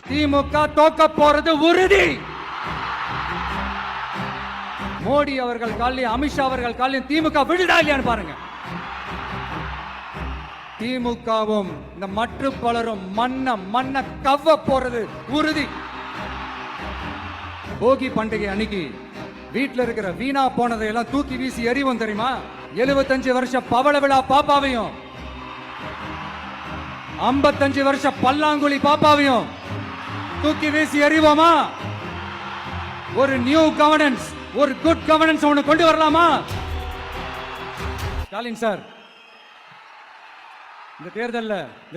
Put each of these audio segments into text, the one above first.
திமுக தோக்க போறது உறுதி. மோடி அவர்கள் காலையும் அமித்ஷா அவர்கள் காலையும் திமுக விழுதா இல்லையான்னு பாருங்க. திமுகவும் இந்த மற்ற பலரும் மண்ண கவ்வ போறது உறுதி. போகி பண்டிகை அன்னைக்கு வீட்டுல இருக்கிற வீணா போனதையெல்லாம் தூக்கி வீசி எறிவோம் தெரியுமா? 75 வருஷ பவள விழா பாப்பாவையும் 55 வருஷ பல்லாங்குழி பாப்பாவையும் தூக்கி வீசி எறிவோமா? ஒரு நியூ கவர்னன்ஸ், ஒரு குட் கவர்னன்ஸ் ஒன்று கொண்டு வரலாமா? ஸ்டாலின் சார், இந்த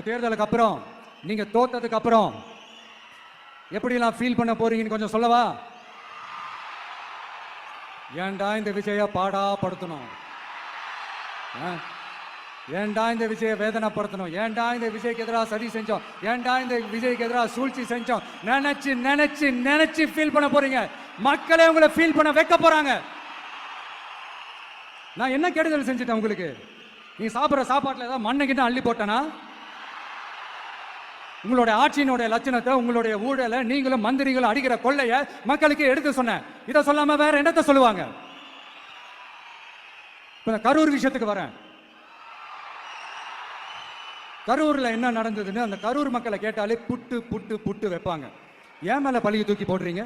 தேர்தலுக்கு அப்புறம் நீங்க தோத்ததுக்கு அப்புறம் எப்படிலாம் ஃபீல் பண்ண போறீங்கன்னு கொஞ்சம் சொல்லவா? ஏன்டா இந்த விஜய பாடா படுத்தணும்? ஏன்டா இந்த விஜய வேதனைப்படுத்தணும்? ஏன்டா இந்த விஜய்க்கு எதிராக சதி செஞ்சோம்? ஏன்டா இந்த விஜய்க்கு எதிராக சூழ்ச்சி செஞ்சோம்? நினைச்சு நினைச்சு நினைச்சு ஃபீல் பண்ண போறீங்க. மக்களே உங்களை ஃபீல் பண்ண வைக்க போறாங்க. நான் என்ன கெடுதல் செஞ்சுட்டேன் உங்களுக்கு? நீ சாப்பிட்ற சாப்பாட்டில் ஏதாவது மண்ணை கிட்ட அள்ளி போட்டனா? உங்களுடைய ஆட்சியினுடைய லட்சணத்தை, உங்களுடைய ஊழலை, நீங்களும் மந்திரிகளும் அடிக்கிற கொள்ளைய மக்களுக்கு எடுத்து சொன்னேன். இதை சொல்லாம வேற என்னத்தை சொல்லுவாங்க? கரூர் விஷயத்துக்கு வரேன். கரூர்ல என்ன நடந்ததுன்னு அந்த கரூர் மக்களை கேட்டாலே புட்டு புட்டு புட்டு வைப்பாங்க. ஏன் மேல பழிய தூக்கி போடுறீங்க?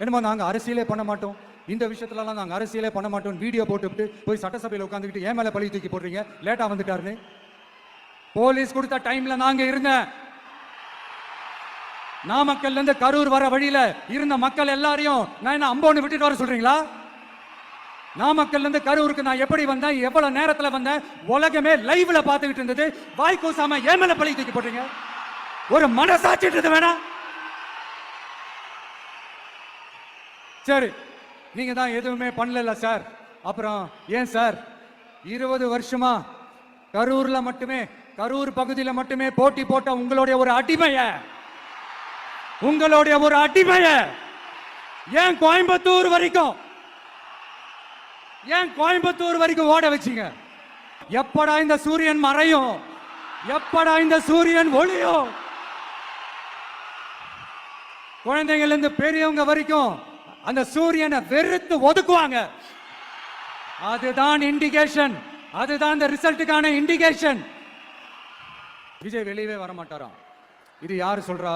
என்னமோ நாங்க அரசியலே பண்ண மாட்டோம், இந்த விஷயத்துலலாம் நாங்க அரசியலே பண்ண மாட்டோம் வீடியோ போட்டுவிட்டு போய் சட்டசபையில் உட்காந்துக்கிட்டு ஏன் மேல பழிய தூக்கி போடுறீங்க? லேட்டா வந்துட்டாருன்னு போலீஸ் கொடுத்த டைம்ல நாங்க இருந்தேன். நாமக்கல்ல இருந்து கரூர் வர வழியில இருந்த மக்கள் எல்லாரையும் நான் என்ன அம்போன்னு விட்டுட்டு வர சொல்றீங்களா? நாமக்கல்ல இருந்து கரூருக்கு நான் எப்படி வந்தேன், எவ்வளவு நேரத்துல வந்தேன், உலகமே லைவ்ல பாத்துக்கிட்டு இருந்தது. வாய் கூசாம ஏன் மேல பழி தூக்கி போடுறீங்க? ஒரு மனசாட்சி வேணாம்? சரி, நீங்க தான் எதுவுமே பண்ணல சார். அப்புறம் ஏன் சார் 20 வருஷமா கரூர்ல மட்டுமே, கரூர் பகுதியில மட்டுமே போட்டி போட்ட உங்களுடைய ஒரு அடிமைய ஏன் கோயம்புத்தூர் வரைக்கும் ஓட வச்சீங்க? எப்படா இந்த சூரியன் மறையும்? எப்படா இந்த சூரியன் ஒளியும்? குழந்தைகள் இருந்து பெரியவங்க வரைக்கும் அந்த சூரியனை வெறுத்து ஒதுக்குவாங்க. அதுதான் இண்டிகேஷன், அதுதான் இந்த ரிசல்ட்டுக்கான இண்டிகேஷன். விஜய் வெளியவே வர மாட்டாராம். இது யாரு சொல்றா?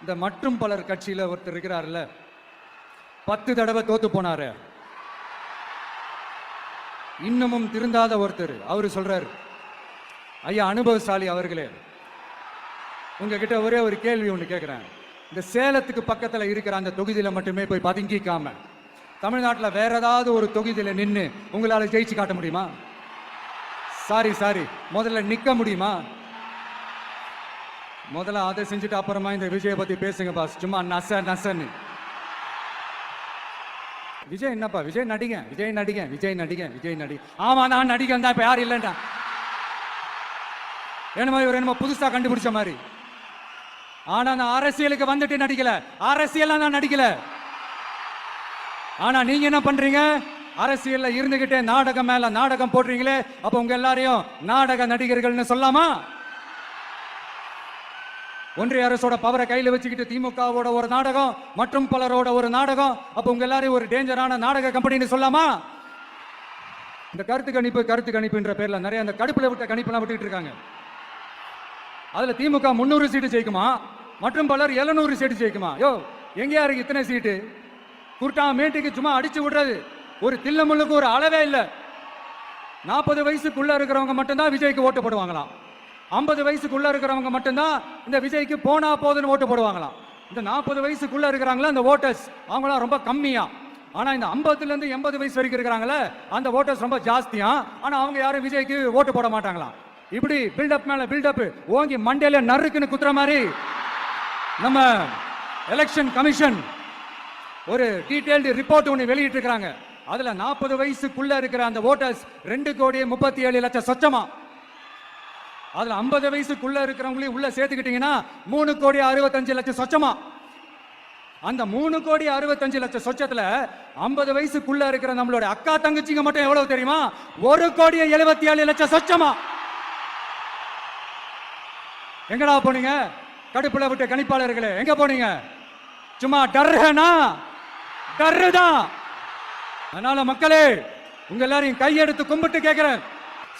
இந்த மற்றும் பலர் கட்சியில ஒருத்தர் இருக்கிறார்ல, 10 தடவை தோத்து போனாரு, இன்னமும் திருந்தாத ஒருத்தர். அவரு சொல்றாரு, ஐயா அனுபவசாலி அவர்களே, உங்ககிட்ட ஒரே ஒரு கேள்வி ஒன்று கேட்கிறேன். இந்த சேலத்துக்கு பக்கத்துல இருக்கிற அந்த தொகுதியில மட்டுமே போய் பதுங்கிக்காம தமிழ்நாட்டில் வேற ஏதாவது ஒரு தொகுதியில நின்று உங்களால ஜெயிச்சு காட்ட முடியுமா? சாரி, முதல்ல நிக்க முடியுமா? முதல்ல அதை செஞ்சுட்டு அப்புறமா இந்த விஜய பத்தி பேசுங்க பாஸ். சும்மா நசன்னு. விஜய் என்னப்பா, விஜய் நடிகன். ஆமா, நான் நடிகன் தான். இப்ப யாரும் இல்லைண்டா. என்னமோ புதுசா கண்டுபிடிச்ச மாதிரி. ஆனா நான் அரசியலுக்கு வந்துட்டு நடிக்கல, அரசியல் நான் நடிக்கல. ஆனா நீங்க என்ன பண்றீங்க? அரசியல்ல இருந்துகிட்டே நாடகம் மேல நாடகம் போடுறீங்களே. அப்ப உங்க எல்லாரையும் நாடக நடிகர்கள்னு சொல்லலாமா? ஒன்றிய அரசோட பவரை கையில் வச்சுக்கிட்டு திமுகவோட ஒரு நாடகம், மற்றும் பலரோட ஒரு நாடகம். அப்ப உங்க எல்லாரையும் ஒரு டேஞ்சரான நாடக கம்பெனின்னு சொல்லலாமா? இந்த கருத்து கணிப்புன்ற பேர்ல நிறைய அந்த கடுப்புல விட்ட கணிப்பெல்லாம் விட்டுட்டு இருக்காங்க. அதுல திமுக 300 சீட்டு ஜெயிக்குமா, மற்றும் பலர் 700 சீட்டு ஜெயிக்குமா? யோ, எங்கேயா இருக்கு இத்தனை சீட்டு? குருட்டா மேட்டுக்கு சும்மா அடிச்சு விடுறது. ஒரு தில்லமுள்ளுக்கு ஒரு அளவே இல்லை. 40 வயசுக்குள்ள இருக்கிறவங்க மட்டும்தான் விஜய்க்கு ஓட்டு போடுவாங்களாம். 50 வயசுக்குள்ள இருக்கிறவங்க மட்டும்தான் இந்த விஜய்க்கு போனா போதுன்னு ஓட்டு போடுவாங்களாம். இந்த 40 வயசுக்குள்ள இருக்கிறாங்களா அந்த ஓட்டர்ஸ், அவங்களாம் ரொம்ப கம்மியா. ஆனா இந்த 50ல இருந்து 80 வயசு வரைக்கும் இருக்கிறாங்களே அந்த ஓட்டர்ஸ் ரொம்ப ஜாஸ்தியா. ஆனா அவங்க யாரும் விஜய்க்கு ஓட்டு போட மாட்டாங்களாம். இப்படி பில்டப் மேல பில்டப் ஓங்கி மண்டையில நறுக்குன்னு குத்துற மாதிரி நம்ம எலெக்ஷன் கமிஷன் ஒரு டீடைல்டு ரிப்போர்ட் ஒன்று வெளியிட்டு இருக்காங்க. அதுல 40 வயசுக்குள்ள இருக்கிற அந்த ஓட்டர்ஸ் 2,37,00,000 சொச்சமா. அதுல 50 வயசுக்குள்ள இருக்கிறவங்களையும் உள்ள சேர்த்துக்கிட்டீங்கன்னா 3,65,00,000 சொச்சமா. அந்த 3,65,00,000 சொச்சத்துல 50 வயசுக்குள்ள இருக்கிற நம்மளோட அக்கா தங்கச்சிங்க மட்டும் எவ்வளவு தெரியுமா? 1,77,00,000 சொச்சமா. எங்கடா போனீங்க? கடுப்புல விட்ட கணிப்பாளர்களே எங்க போனீங்க? சும்மா டர்னா டர்தான். அதனால மக்களே, உங்க எல்லாரையும் கையெடுத்து கும்பிட்டு கேட்கிறேன்,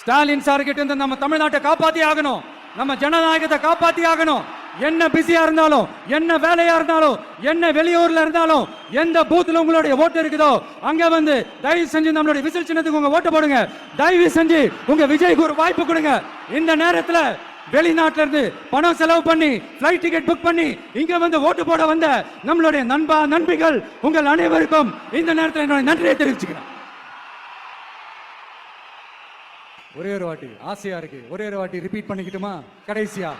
ஸ்டாலின் சார் கிட்ட இருந்து நம்ம தமிழ்நாட்டை காப்பாத்தி ஆகணும், நம்ம ஜனநாயகத்தை காப்பாத்தி ஆகணும். என்ன பிஸியா இருந்தாலும், என்ன வேலையா இருந்தாலும், என்ன வெளியூர்ல இருந்தாலும், எந்த பூத்துல உங்களுடைய ஓட்டு இருக்குதோ அங்க வந்து தயவு செஞ்சு நம்மளுடைய விசில் சின்னத்துக்கு உங்க ஓட்டு போடுங்க. தயவு செஞ்சு உங்க விஜய்க்கு ஒரு வாய்ப்பு கொடுங்க. இந்த நேரத்துல வெளிநாட்டுல இருந்து பணம் செலவு பண்ணி பிளைட் டிக்கெட் புக் பண்ணி இங்க வந்து ஓட்டு போட வந்த நம்மளுடைய நண்பிகள் உங்கள் அனைவருக்கும் இந்த நேரத்தில் என்னுடைய நன்றியை தெரிவிச்சுக்கிறேன். ஒரே ஒரு வாட்டி ஆசையா இருக்கு, ஒரே ஒரு வாட்டி ரிப்பீட் பண்ணிக்கிட்டுமா? கடைசியா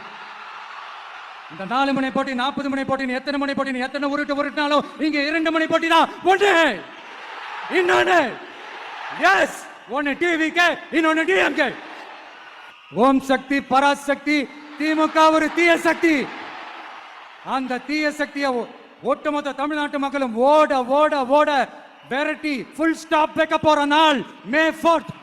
இந்த 4 மணி போட்டி, 40 மணி போட்டி, எத்தனை மணி போட்டி, எத்தனை உருட்டினாலும் இங்க 2 மணி போட்டி தான். ஒன்று இன்னொன்னு எஸ், ஒன்னு டிவிகே, இன்னொன்னு டிஎம்கே. ஓம் சக்தி பராசக்தி, திமுக ஒரு தீய சக்தி. அந்த தீய சக்தியை ஒட்டுமொத்த தமிழ்நாட்டு மக்களும் ஓட ஓட ஓட விரட்டி ஃபுல் ஸ்டாப் வைக்க போற நாள் மே 4